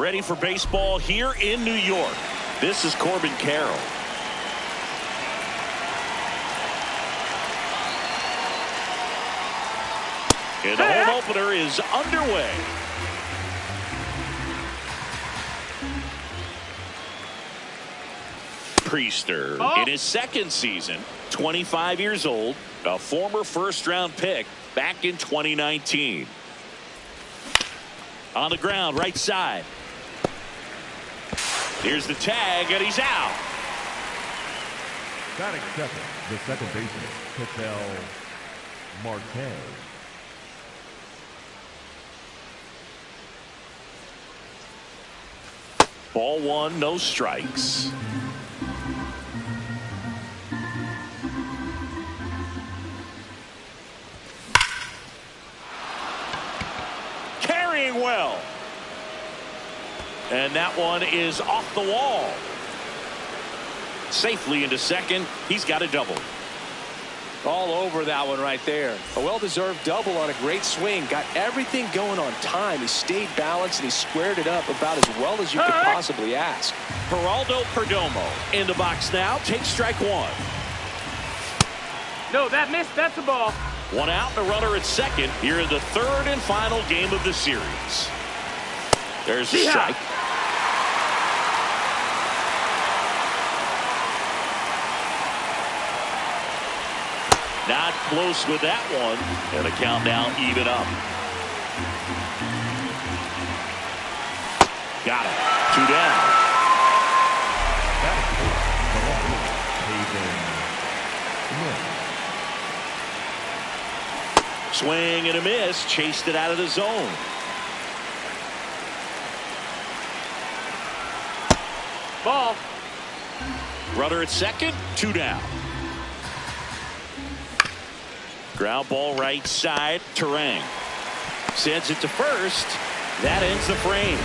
Ready for baseball here in New York. This is Corbin Carroll. And the home opener is underway. Priester in his second season, 25 years old, a former first-round pick back in 2019. On the ground, right side. Here's the tag, and he's out. Batting second, the second baseman, TFL Marquez. Ball one, no strikes. Carrying well. And that one is off the wall. Safely into second. He's got a double. All over that one right there. A well-deserved double on a great swing. Got everything going on time. He stayed balanced and he squared it up about as well as you could possibly ask. Geraldo Perdomo in the box now. Takes strike one. No, that missed. That's a ball. One out and a runner at second here in the third and final game of the series. There's a strike. Not close with that one. And the count now even up. Got it. Two down. Swing and a miss. Chased it out of the zone. Ball. Runner at second. Two down. Ground ball right side. Terang sends it to first. That ends the frame.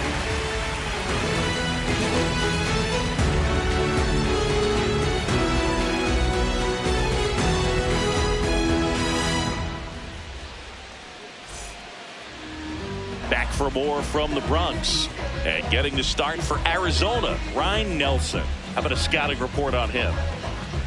Back for more from the Bronx. And getting the start for Arizona, Ryan Nelson. How about a scouting report on him?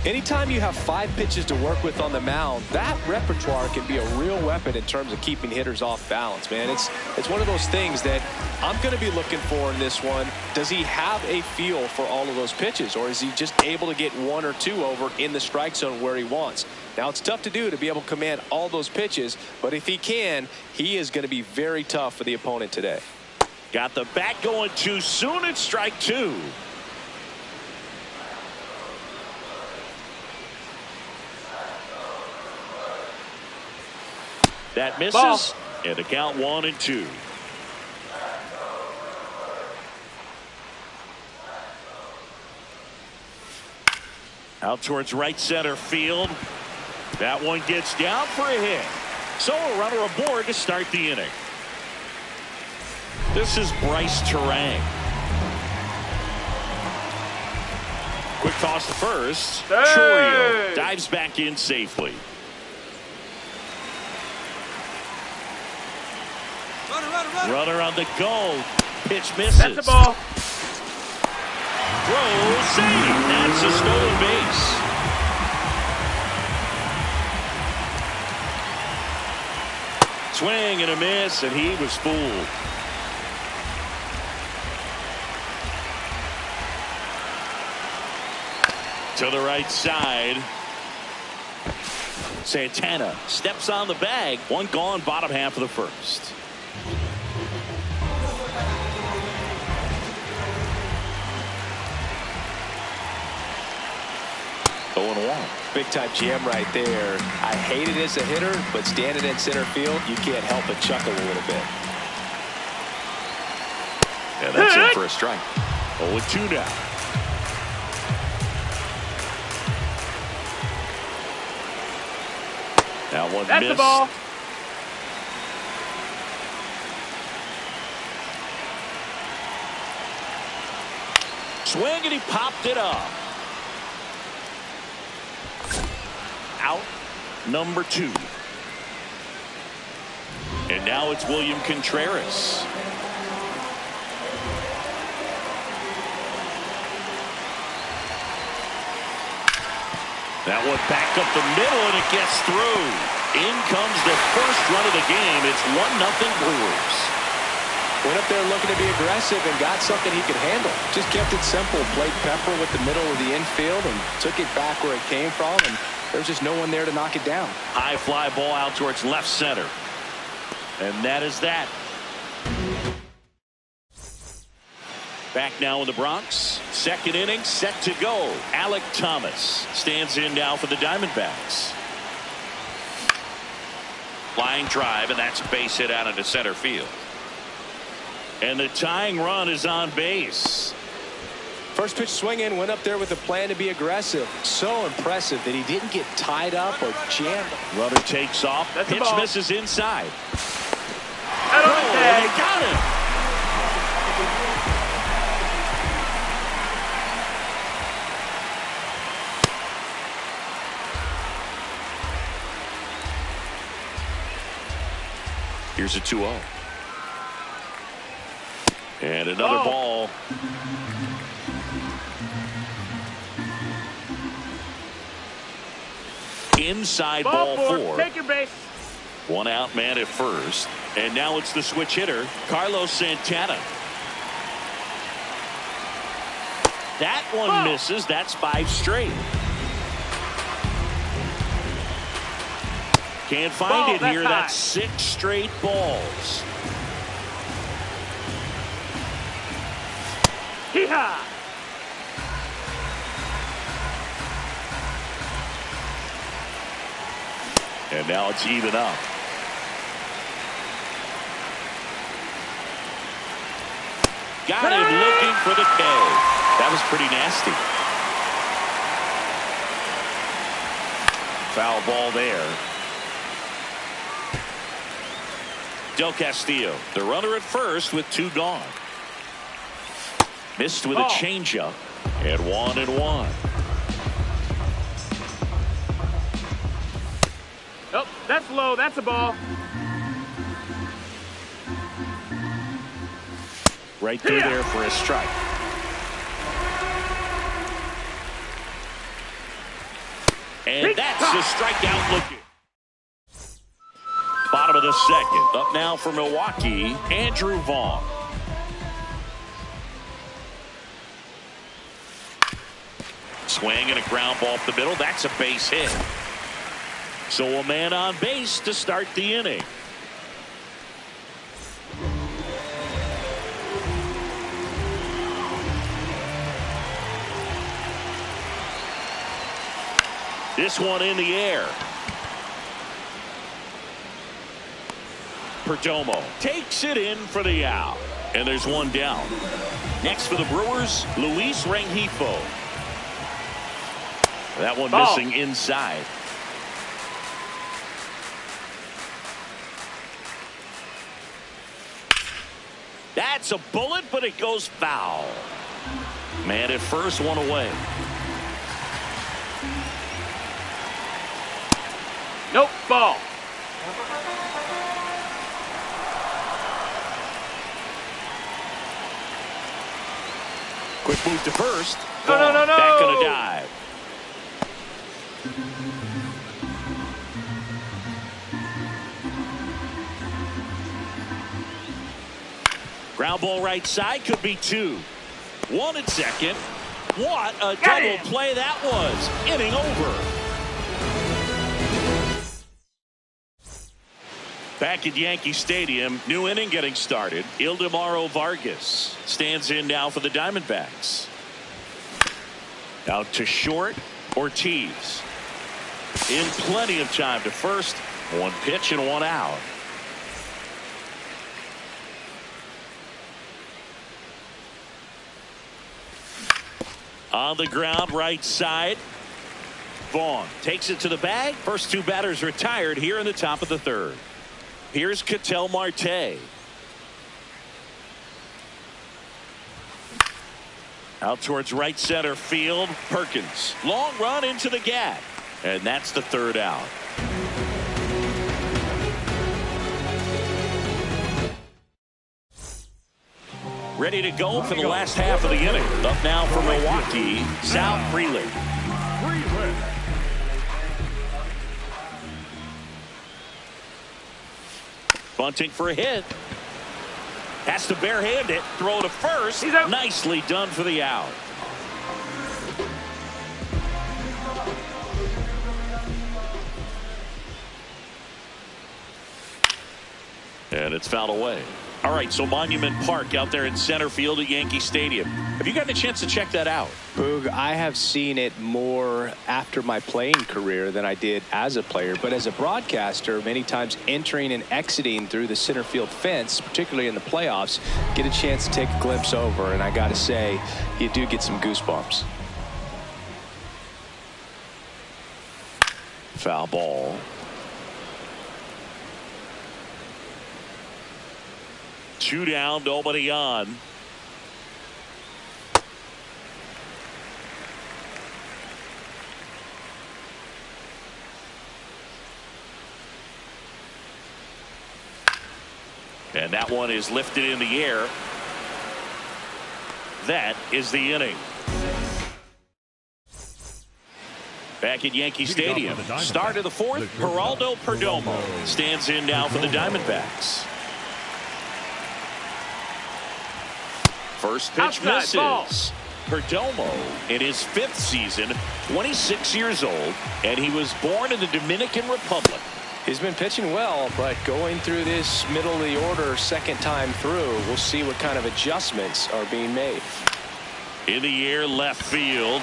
Anytime you have 5 pitches to work with on the mound, that repertoire can be a real weapon in terms of keeping hitters off balance, man. It's one of those things that I'm going to be looking for in this one. Does he have a feel for all of those pitches, or is he just able to get 1 or 2 over in the strike zone where he wants? Now, it's tough to do to be able to command all those pitches, but if he can, he is going to be very tough for the opponent today. Got the bat going too soon. It's strike 2. That misses. Ball. And the count 1-2. Out towards right center field. That one gets down for a hit. So a runner aboard to start the inning. This is Bryce Terang. Quick toss to first. Chorio dives back in safely. Runner on the go. Pitch misses. That's a ball. Throw, save. That's a stolen base. Swing and a miss, and he was fooled. To the right side. Santana steps on the bag. One gone, bottom half of the first. 0-1. Big time jam right there. I hate it as a hitter, but standing in center field, you can't help but chuckle a little bit. Yeah, that's in for a strike. 0-2 now. That one That's missed. the ball. Swing and he popped it up. Out number 2. And now it's William Contreras. That one back up the middle, and it gets through. In comes the first run of the game. It's 1-0 Brewers. Went up there looking to be aggressive and got something he could handle. Just kept it simple. Played pepper with the middle of the infield and took it back where it came from. And there's just no one there to knock it down. High fly ball out towards left center. And that is that. Back now in the Bronx. Second inning set to go. Alec Thomas stands in now for the Diamondbacks. Line drive, and that's a base hit out into center field. And the tying run is on base. First pitch swing in, went up there with a plan to be aggressive. So impressive that he didn't get tied up or jammed. Runner takes off. That's Pitch misses inside. They got him. Here's a 2-0. And another ball. Inside ball four. Take your base. One out, man at first. And now it's the switch hitter, Carlos Santana. That one misses. That's 5 straight. Can't find it here. That's 6 straight balls. Hee-haw! And now it's even up. Got him looking for the K. That was pretty nasty. Foul ball there. Del Castillo, the runner at first with 2 gone. Missed with a changeup. And 1-1. Oh, that's low. That's a ball. Right through there for a strike. And that's a strikeout looking. Bottom of the second. Up now for Milwaukee, Andrew Vaughn. Swing and a ground ball up the middle. That's a base hit. So a man on base to start the inning. This one in the air. Perdomo takes it in for the out. And there's one down. Next for the Brewers, Luis Rengifo. That one missing inside. That's a bullet, but it goes foul. Man at first, one away. Nope, ball. Quick move to first. No. Back on a dive. Ground ball right side, could be 2. 1 at second. What a double play that was. Inning over. Back at Yankee Stadium, new inning getting started. Ildemaro Vargas stands in now for the Diamondbacks. Out to short, Ortiz. In plenty of time to first. 1 pitch and 1 out. On the ground, right side. Vaughn takes it to the bag. First 2 batters retired here in the top of the 3rd. Here's Ketel Marte. Out towards right center field. Perkins. Long run into the gap. And that's the 3rd out. Ready to go for the last half of the inning. Up now for Milwaukee, Sal Frelick. Bunting for a hit. Has to barehand it. Throw to first. Nicely done for the out. And it's fouled away. All right, so Monument Park out there in center field at Yankee Stadium. Have you gotten a chance to check that out? Boog, I have seen it more after my playing career than I did as a player. But as a broadcaster, many times entering and exiting through the center field fence, particularly in the playoffs, get a chance to take a glimpse over. And I got to say, you do get some goosebumps. Foul ball. Two down, nobody on. And that one is lifted in the air. That is the inning. Back at Yankee Stadium. Start of the fourth. Geraldo Perdomo stands in now for the Diamondbacks. First pitch misses. Ball. Perdomo in his 5th season, 26 years old, and he was born in the Dominican Republic. He's been pitching well, but going through this middle of the order second time through, we'll see what kind of adjustments are being made. In the air, left field.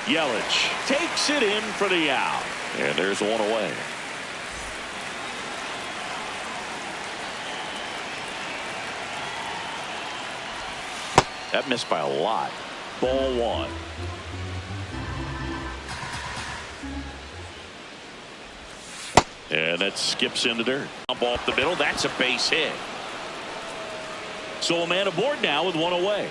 Yelich takes it in for the out. And there's one away. That missed by a lot. Ball one. And that skips into dirt. Ball up the middle. That's a base hit. So a man aboard now with one away.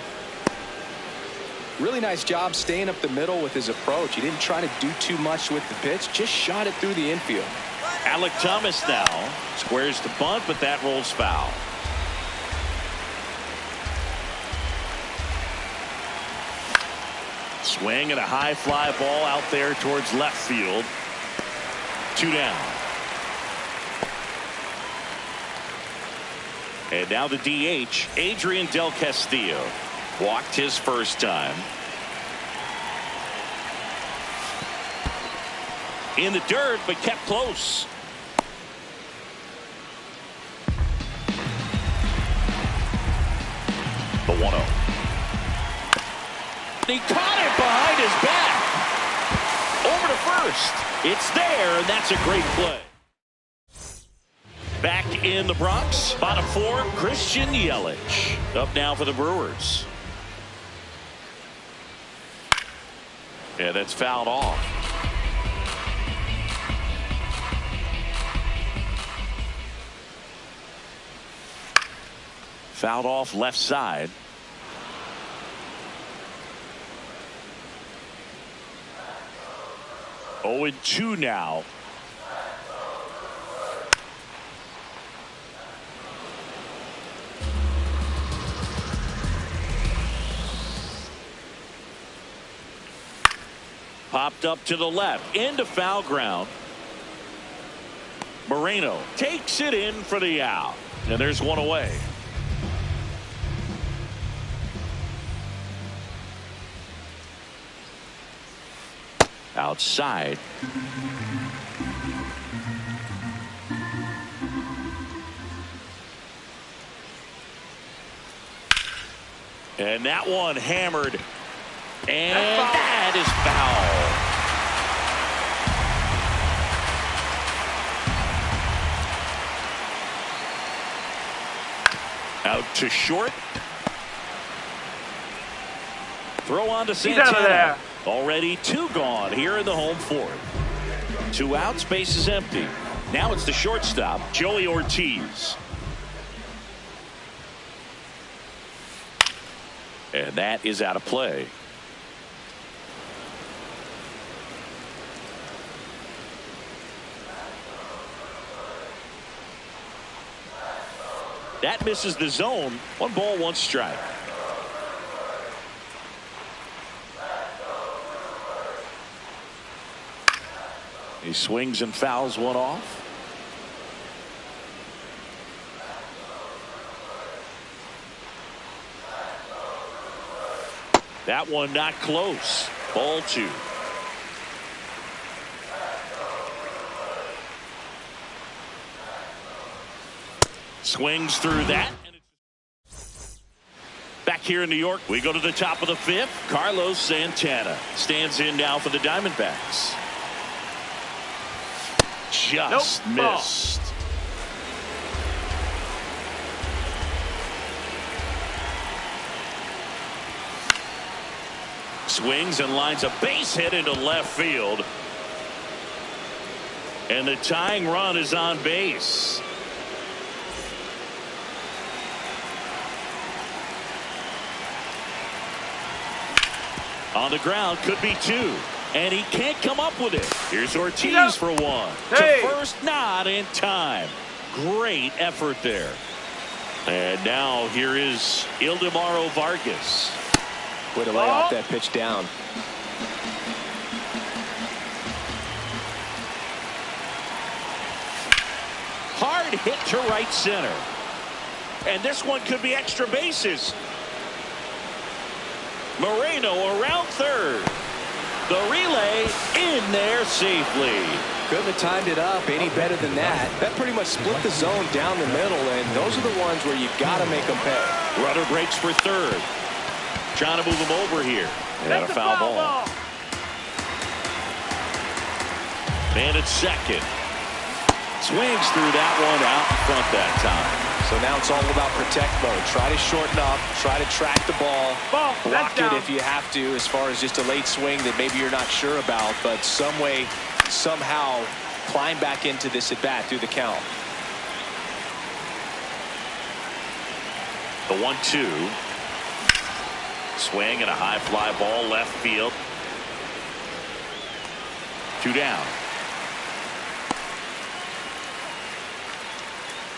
Really nice job staying up the middle with his approach. He didn't try to do too much with the pitch. Just shot it through the infield. Alec Thomas now squares the bunt, but that rolls foul. Swing and a high fly ball out there towards left field. 2 down. And now the DH, Adrian Del Castillo. Walked his first time. In the dirt, but kept close. The 1-0. He caught it behind his back. Over to first. It's there, and that's a great play. Back in the Bronx, bottom 4, Christian Yelich. Up now for the Brewers. Yeah, that's fouled off. Fouled off left side. Oh, 0-2 now. Popped up to the left into foul ground. Moreno takes it in for the out, and there's one away. Outside. And that one hammered. And that is foul. Out to short. Throw on to Santana. Already 2 gone here in the home 4th. 2 outs, base is empty. Now it's the shortstop, Joey Ortiz. And that is out of play. That misses the zone. 1 ball, 1 strike. He swings and fouls one off. That one not close. Ball 2. Swings through that. Back here in New York, we go to the top of the 5th. Carlos Santana stands in now for the Diamondbacks. Just missed. Swings and lines a base hit into left field. And the tying run is on base. On the ground, could be 2. And he can't come up with it. Here's Ortiz for 1. Hey. To first, not in time. Great effort there. And now here is Ildemaro Vargas. Way to lay off that pitch down. Hard hit to right center. And this one could be extra bases. Moreno around third. The relay in there safely. Couldn't have timed it up any better than that. That pretty much split the zone down the middle, and those are the ones where you've got to make them pay. Runner breaks for third. Trying to move him over here. And a foul ball. Man at second. Swings through that one out in front that time. So now it's all about protect mode. Try to shorten up, try to track the ball, block it if you have to, as far as just a late swing that maybe you're not sure about, but some way, somehow climb back into this at bat through the count. The 1-2. Swing and a high fly ball left field. 2 down.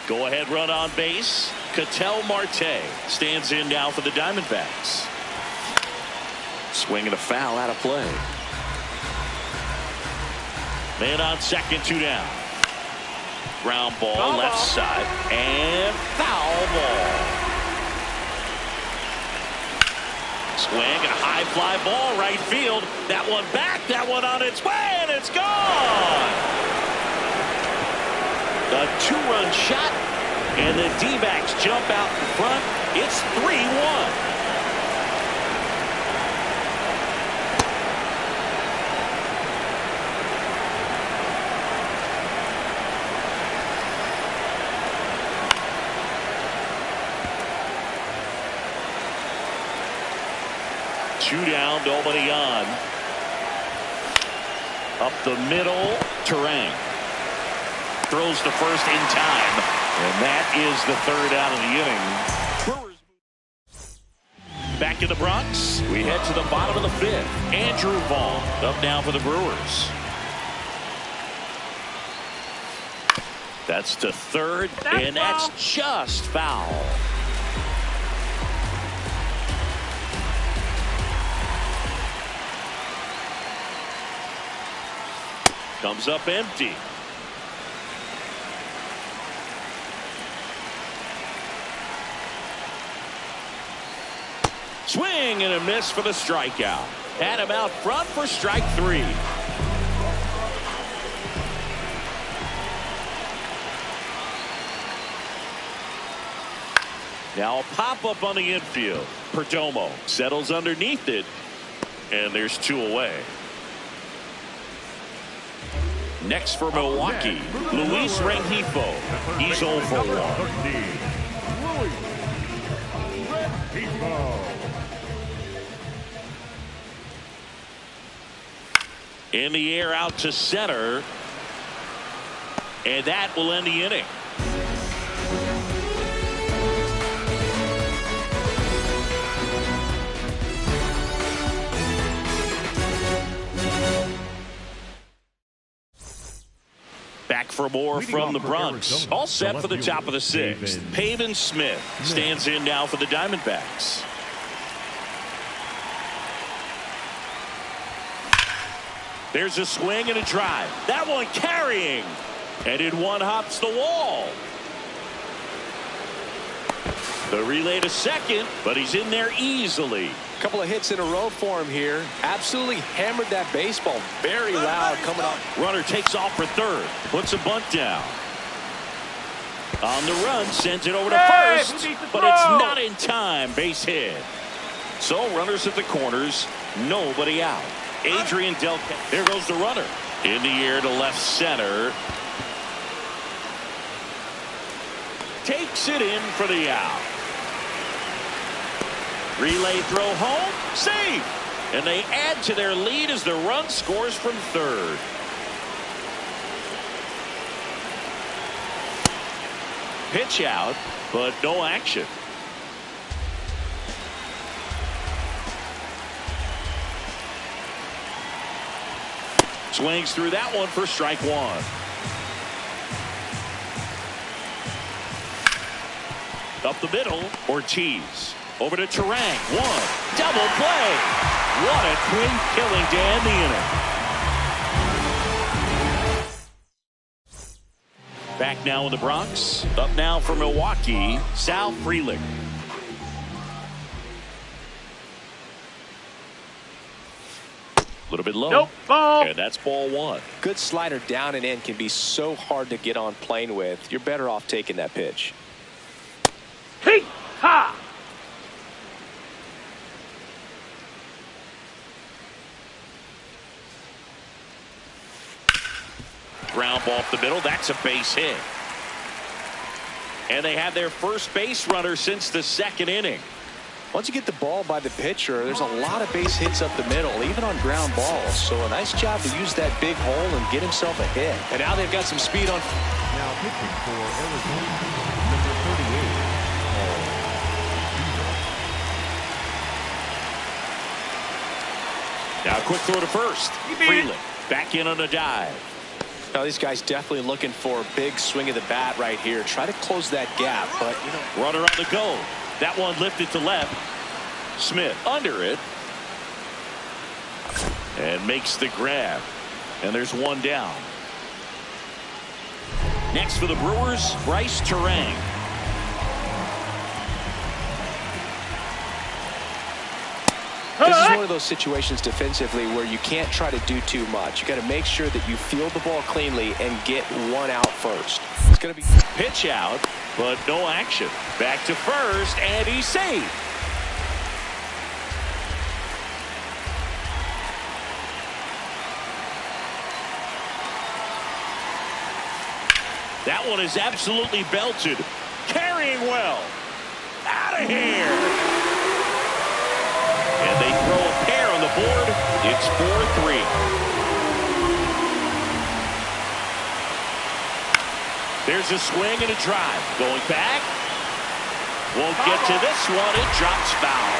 Go ahead run on base. Ketel Marte stands in now for the Diamondbacks. Swing and a foul out of play. Man on second, 2 down. Ground ball left side and foul ball. Swing and a high fly ball right field. That one back, that one on its way, and it's gone. A 2-run shot, and the D-backs jump out in front. It's 3-1. Two down, nobody on. Up the middle, Terang. Throws to first in time, and that is the 3rd out of the inning. Back in the Bronx, we head to the bottom of the 5th. Andrew Vaughn up now for the Brewers. That's to third, and that's just foul. Comes up empty. Swing and a miss for the strikeout. Had him out front for strike 3. Now a pop-up on the infield. Perdomo settles underneath it, and there's 2 away. Next for Milwaukee, Luis Rengifo. He's 0 for 1. In the air out to center, and that will end the inning. Back for more from the Bronx. All set for the top of the 6th. Pavin Smith stands in now for the Diamondbacks. There's a swing and a drive. That one carrying. And in one hops the wall. The relay to second, but he's in there easily. Couple of hits in a row for him here. Absolutely hammered that baseball. Very loud coming up. Runner takes off for third. Puts a bunt down. On the run, sends it over to first, but it's not in time. Base hit. So runners at the corners, nobody out. Adrian Delca. There goes the runner. In the air to left center. Takes it in for the out. Relay throw home. Save. And they add to their lead as the run scores from third. Pitch out, but no action. Swings through that one for strike one. Up the middle, Ortiz. Over to Turang. One. Double play. What a twin killing to end the inning. Back now in the Bronx. Up now for Milwaukee, Sal Frelick. A little bit low. Nope, ball. And that's ball one. Good slider down and in can be so hard to get on plane with. You're better off taking that pitch. Hey, ha! Ground ball up the middle. That's a base hit. And they have their first base runner since the second inning. Once you get the ball by the pitcher, there's a lot of base hits up the middle, even on ground balls. So a nice job to use that big hole and get himself a hit. And now they've got some speed on. Now pitching for Arizona, number 38, Now a quick throw to first. Frelick back in on a dive. Now these guys definitely looking for a big swing of the bat right here. Try to close that gap, but you know. Runner on the go. That one lifted to left. Smith under it. And makes the grab. And there's one down. Next for the Brewers, Bryce Turang. This is one of those situations defensively where you can't try to do too much. You got to make sure that you field the ball cleanly and get one out first. It's going to be Pitch out, but no action. Back to first, and he's safe. That one is absolutely belted. Carrying well. Out of here. And they throw a pair on the board. It's 4-3. There's a swing and a drive. Going back. Won't get to this one. It drops foul.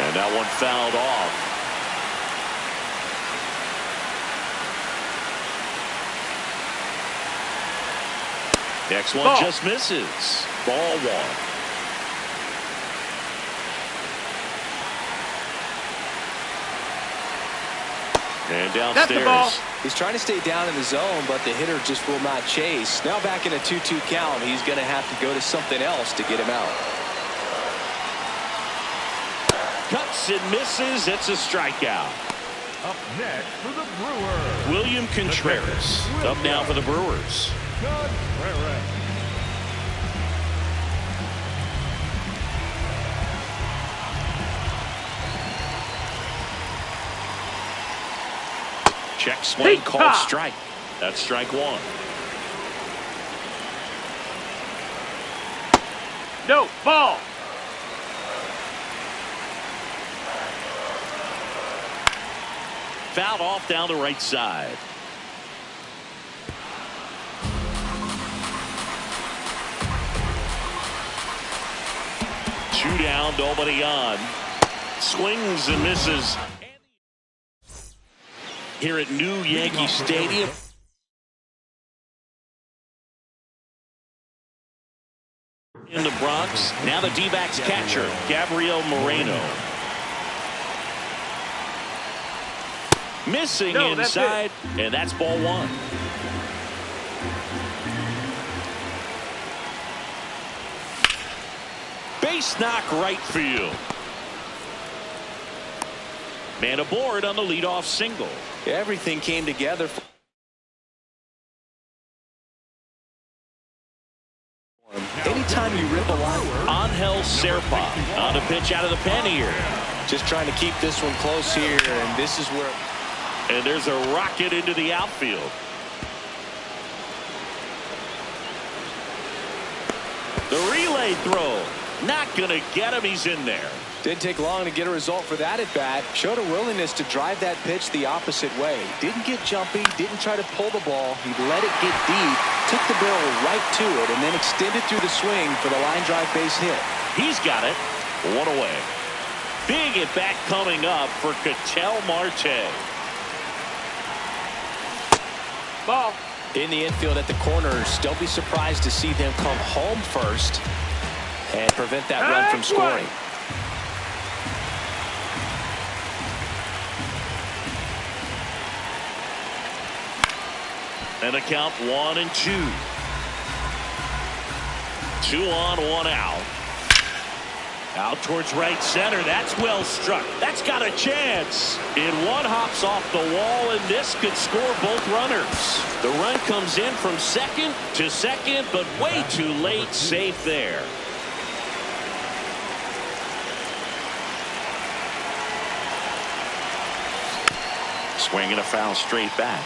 And that one fouled off. Next one just misses. Ball one. And downstairs. That's the ball. He's trying to stay down in the zone, but the hitter just will not chase. Now back in a 2-2 count, he's going to have to go to something else to get him out. Cuts and misses. It's a strikeout. up next for the Brewers, William Contreras. Up now for the Brewers. Contreras. Check swing called strike. That's strike one. No, ball. Fouled off down the right side. Two down, nobody on. Swings and misses. Here at New Yankee Stadium. In the Bronx, now the D-backs catcher, Gabriel Moreno. Missing inside, and that's ball one. Nice knock right field. Man aboard on the leadoff single. Everything came together. Anytime you rip a line. Angel Serpa on the pitch out of the pen here. Just trying to keep this one close here, and this is where. And there's a rocket into the outfield. The relay throw. Not going to get him. He's in there. Didn't take long to get a result for that at bat. Showed a willingness to drive that pitch the opposite way. Didn't get jumpy. Didn't try to pull the ball. He let it get deep. Took the barrel right to it and then extended through the swing for the line drive base hit. He's got it. One away. Big at bat coming up for Ketel Marte. Ball. In the infield at the corners, don't be surprised to see them come home first and prevent that run from scoring. And a count 1-2. 2 on, 1 out. Out towards right center. That's well struck. That's got a chance. And one hops off the wall, and this could score both runners. The run comes in from second to second, but way too late. Safe there. Swing and a foul straight back.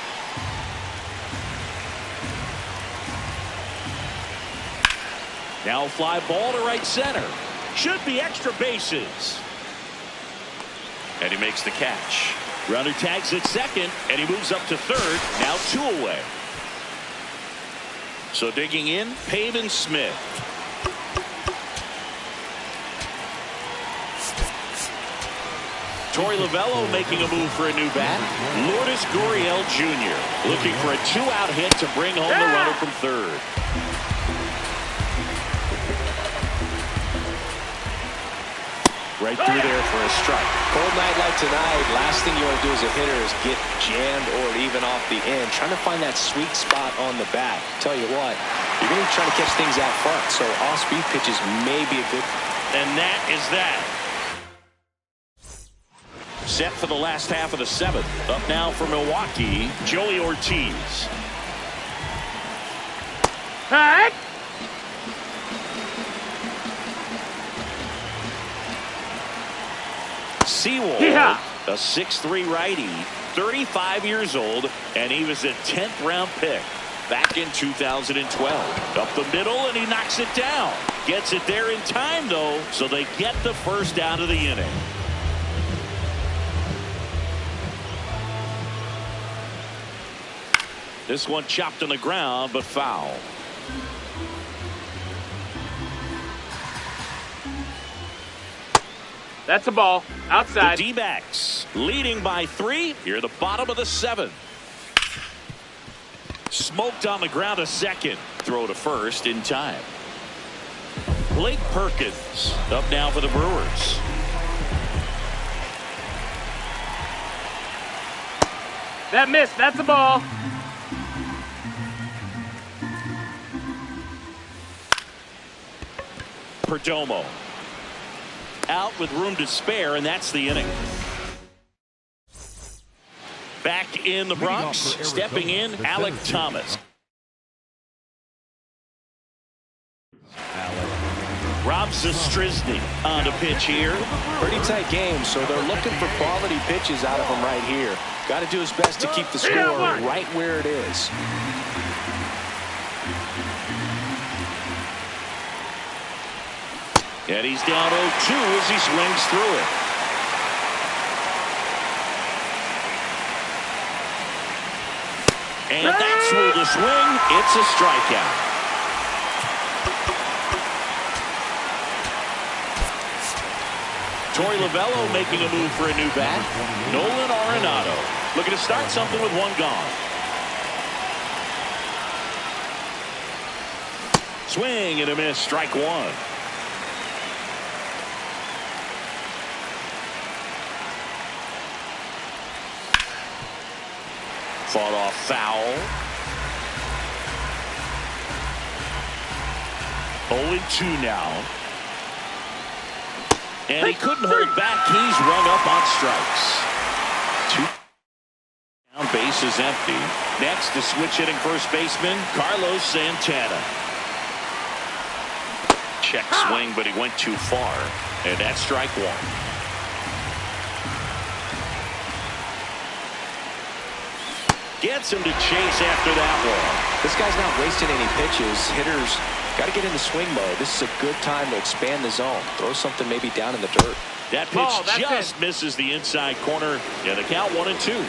Now a fly ball to right center. Should be extra bases. And he makes the catch. Runner tags at second, and he moves up to third. Now 2 away. So digging in, Pavin Smith. Torey Lovullo making a move for a new bat. Lourdes Gurriel Jr. looking for a 2-out hit to bring home the runner from third. Right through there for a strike. Cold night like tonight, last thing you want to do as a hitter is get jammed or even off the end. Trying to find that sweet spot on the bat. Tell you what, you're going to try to catch things out front, so off-speed pitches may be a good. And that is that. Set for the last half of the 7th. Up now for Milwaukee, Joey Ortiz. Hey! Sewell, Yeah. a 6'3" righty, 35 years old, and he was a 10th round pick back in 2012. Up the middle, and he knocks it down. Gets it there in time, though, so they get the first out of the inning. This one chopped on the ground, but foul. That's a ball. Outside. The D-backs leading by 3 here at the bottom of the 7th. Smoked on the ground a second. Throw to first in time. Blake Perkins up now for the Brewers. That missed. That's a ball. Perdomo out with room to spare, and that's the inning. Back in the Bronx, stepping in, Alec Thomas. Rob Zastryzny on the pitch here. Pretty tight game, so they're looking for quality pitches out of him right here. Got to do his best to keep the score right where it is. And he's down 0-2 as he swings through it. And that's where the swing. It's a strikeout. Torey Lovullo making a move for a new bat. Nolan Arenado looking to start something with 1 gone. Swing and a miss. Strike 1. Fought off foul. 0-2 now. And he couldn't hold back. He's run up on strikes. 2 down, base is empty. Next, the switch hitting first baseman, Carlos Santana. Check swing, but he went too far. And that's strike 1. Gets him to chase after that one. This guy's not wasting any pitches. Hitters got to get into swing mode. This is a good time to expand the zone. Throw something maybe down in the dirt. That pitch just misses the inside corner. And the count 1-2.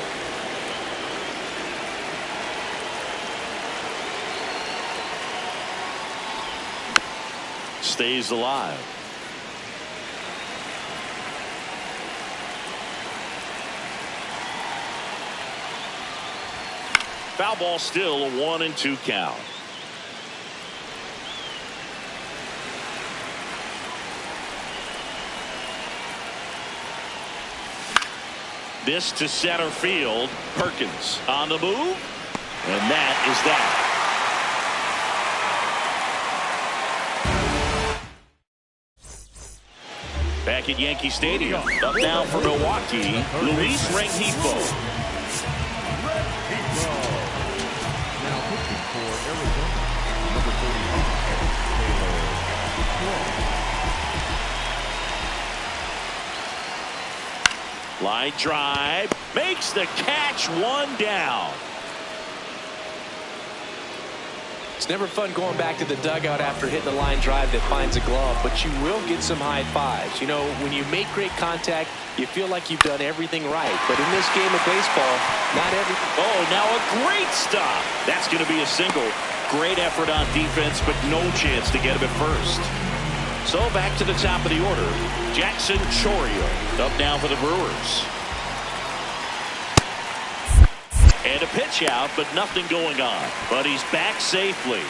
Stays alive. Foul ball, still a 1-2 count. This to center field. Perkins on the move. And that is that. Back at Yankee Stadium. Up now for Milwaukee, Luis Rengifo. Now pitching for Arizona, number 45. Line drive. Makes the catch. 1 down. It's never fun going back to the dugout after hitting the line drive that finds a glove, but you will get some high fives. You know, when you make great contact, you feel like you've done everything right. But in this game of baseball, not everything. Oh, now a great stop. That's going to be a single. Great effort on defense, but no chance to get him at first. So back to the top of the order. Jackson Chourio up now for the Brewers. And a pitch out, but nothing going on. But he's back safely.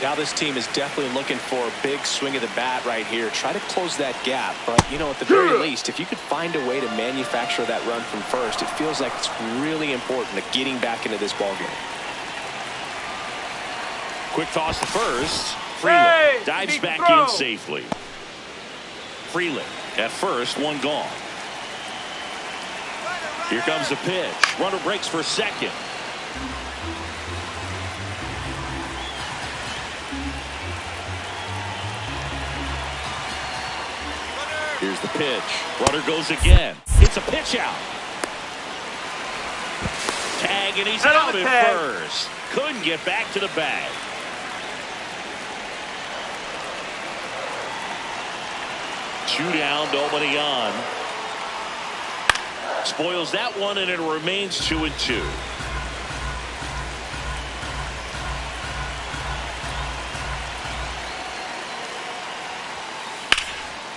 Now this team is definitely looking for a big swing of the bat right here. Try to close that gap. But, you know, at the very least, if you could find a way to manufacture that run from first, it feels like it's really important to getting back into this ballgame. Quick toss to first. Freeland dives back in safely. Freeland at first, 1 gone. Here comes the pitch. Runner breaks for second. Here's the pitch. Runner goes again. It's a pitch out. Tag, and he's out at first. Couldn't get back to the bag. Two down, nobody on. Spoils that one, and it remains 2-2.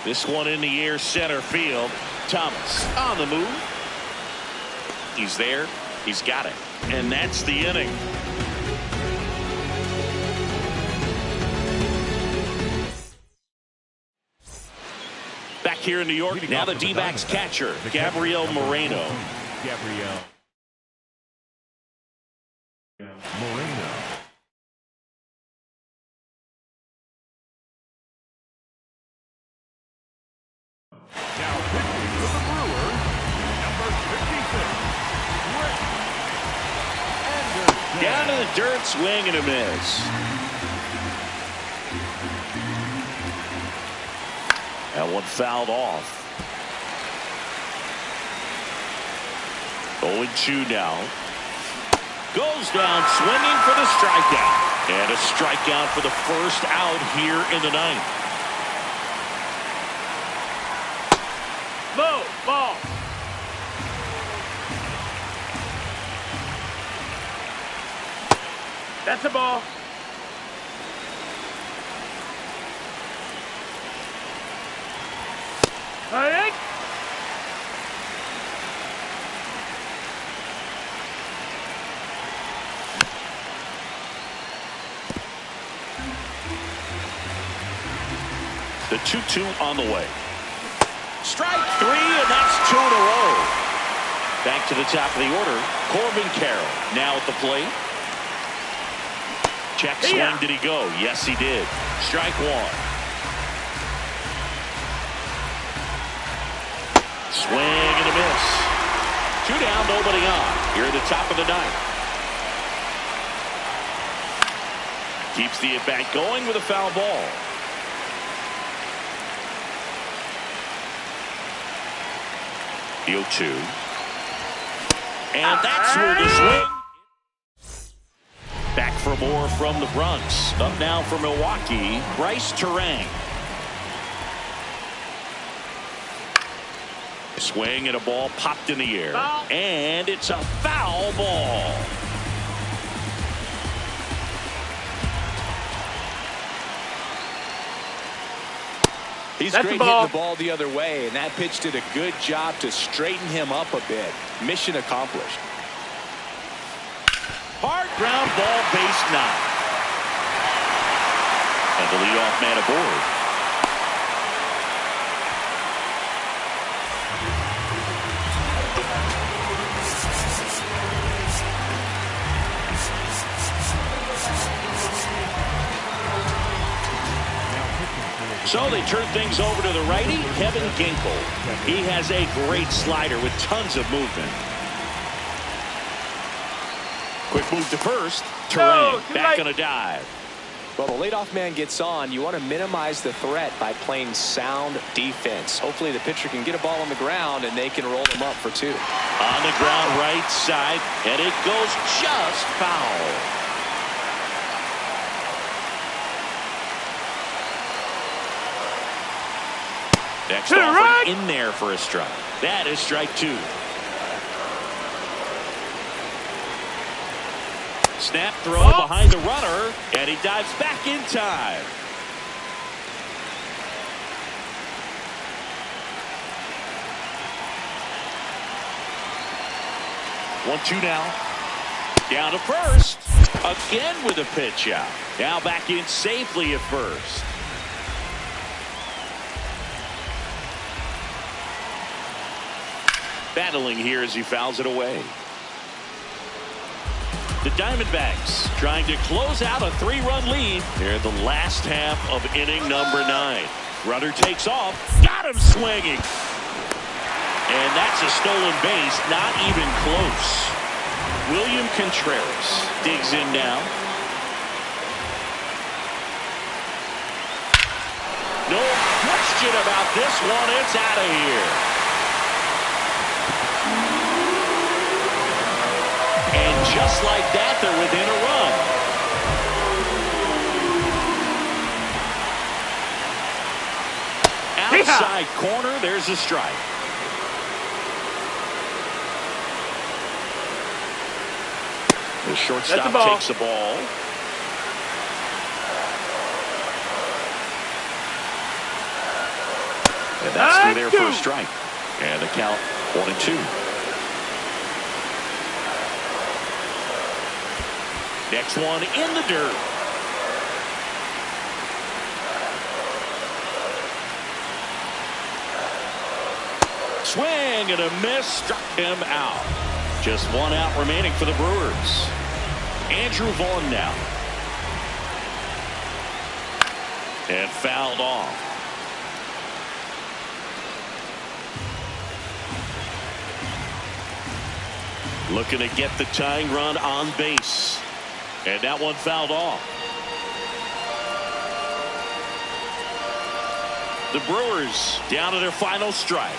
This one in the air, center field. Thomas on the move. He's there. He's got it. And that's the inning. Back here in New York, now the D-backs catcher, Gabriel Moreno. Gabriel Moreno. Now pitching for the Brewers, number 56, Rick Anderson. Down to the dirt, swing and a miss. That one fouled off. 0-2 now. Goes down swinging for the strikeout. And a strikeout for the first out here in the ninth. Low ball. That's a ball. Hey. The 2-2 on the way. Strike 3, and that's 2 in a row. Back to the top of the order. Corbin Carroll now at the plate. Check swing. Did he go? Yes, he did. Strike 1. Swing and a miss. 2 down, nobody on. Here at the top of the ninth. Keeps the at-bat going with a foul ball. The 0-2. And that's where the swing. Back for more from the Bronx. Up now for Milwaukee, Bryce Terang. Swing and a ball popped in the air. Foul. And it's a foul ball. He's That's great the ball. hitting the ball the other way, and that pitch did a good job to straighten him up a bit. Mission accomplished. Hard ground ball, base 9. And the leadoff man aboard. So they turn things over to the righty, Kevin Ginkel. He has a great slider with tons of movement. Quick move to first. Terang back on a dive. Well, the leadoff man gets on. You want to minimize the threat by playing sound defense. Hopefully the pitcher can get a ball on the ground and they can roll him up for 2. On the ground right side, and it goes just foul. Next offering in there for a strike. That is strike 2. Snap throw behind the runner, and he dives back in time. One-two now. Down to first. Again with a pitch out. Now back in safely at first. Battling here as he fouls it away. The Diamondbacks trying to close out a 3-run lead. They're the last half of inning number 9. Runner takes off. Got him swinging. And that's a stolen base. Not even close. William Contreras digs in now. No question about this one. It's out of here. And just like that, they're within a run. Outside corner, there's a strike. The shortstop takes the ball. And that's through there for a strike. And the count 1-2. Next one in the dirt. Swing and a miss, struck him out. Just 1 out remaining for the Brewers. Andrew Vaughn now. And fouled off. Looking to get the tying run on base. And that one fouled off. The Brewers down to their final strike.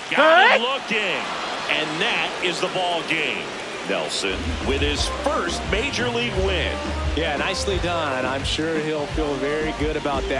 Got him looking. And that is the ball game. Nelson with his first major league win. Yeah, nicely done. I'm sure he'll feel very good about that.